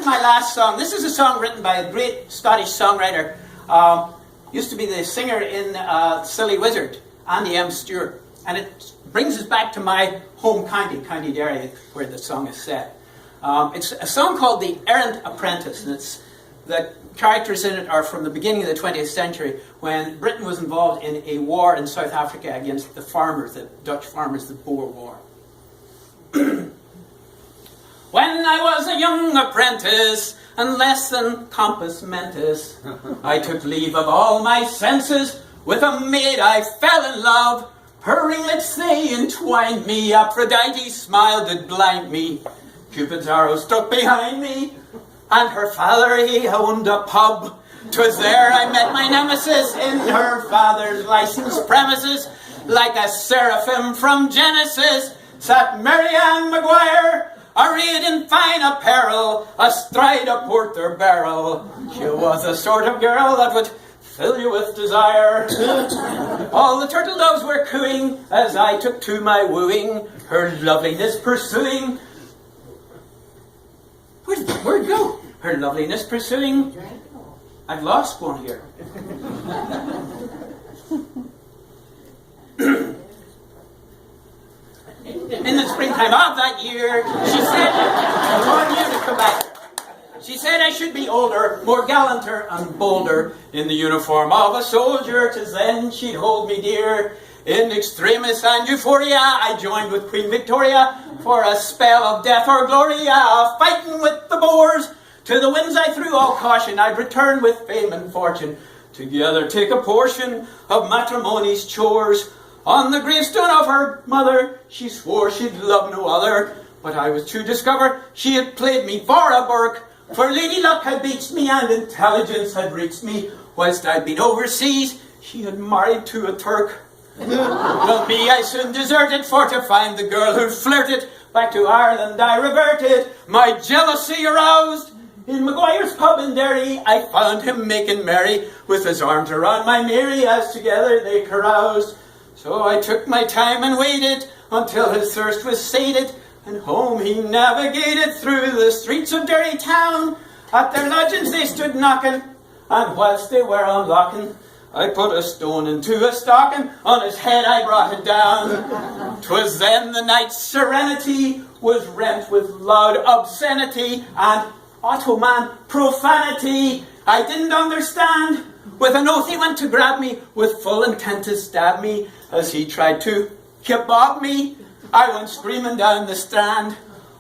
to my last song. This is a song written by a great Scottish songwriter. Used to be the singer in Silly Wizard, Andy M. Stewart. And it brings us back to my home county, County Derry, where the song is set. It's a song called The Errant Apprentice, and the characters in it are from the beginning of the 20th century, when Britain was involved in a war in South Africa against the farmers, the Dutch farmers, the Boer War. When I was a young apprentice, and less than compass mentis, I took leave of all my senses. With a maid I fell in love. Her ringlets they entwined me. Aphrodite's smile did blind me. Cupid's arrow struck behind me. And her father he owned a pub. 'Twas there I met my nemesis in her father's licensed premises. Like a seraphim from Genesis sat Mary Ann Maguire, arrayed in fine apparel, astride a porter barrel. She was the sort of girl that would fill you with desire. All the turtle doves were cooing as I took to my wooing, her loveliness pursuing. Where did the word go? Her loveliness pursuing. I've lost one here. In the springtime of that year, she said, I want you to come back. She said I should be older, more gallanter and bolder, in the uniform of a soldier. 'Tis then she'd hold me dear. In extremis and euphoria, I joined with Queen Victoria for a spell of death or glory, fighting with the Boers. To the winds I threw all caution, I'd return with fame and fortune. Together take a portion of matrimony's chores. On the gravestone of her mother, she swore she'd love no other. But I was to discover she had played me for a Burke. For Lady Luck had beached me and intelligence had reached me. Whilst I'd been overseas, she had married to a Turk. Well, me I soon deserted, for to find the girl who flirted. Back to Ireland I reverted, my jealousy aroused. In Maguire's pub in Derry, I found him making merry, with his arms around my Mary, as together they caroused. So I took my time and waited until his thirst was sated, and home he navigated through the streets of Derry town. At their lodgings they stood knocking, and whilst they were unlocking, I put a stone into a stocking, on his head I brought it down. 'Twas then the night's serenity was rent with loud obscenity and Ottoman profanity. I didn't understand. With an oath he went to grab me, with full intent to stab me. As he tried to kebab me, I went screaming down the strand.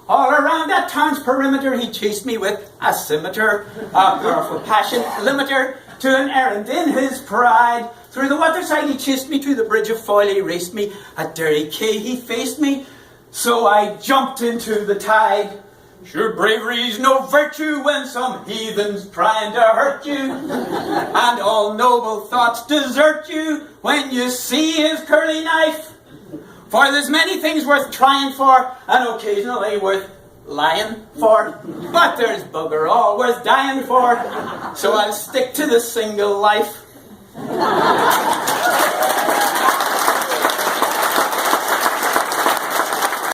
All around that town's perimeter he chased me with a scimitar, a powerful passion limiter, to an errand in his pride. Through the waterside he chased me, to the bridge of Foyle he raced me. At Derry Quay he faced me, so I jumped into the tide. Sure, bravery's no virtue when some heathen's trying to hurt you, and all noble thoughts desert you when you see his curly knife. For there's many things worth trying for, and occasionally worth lying for, but there's bugger all worth dying for, so I'll stick to the single life.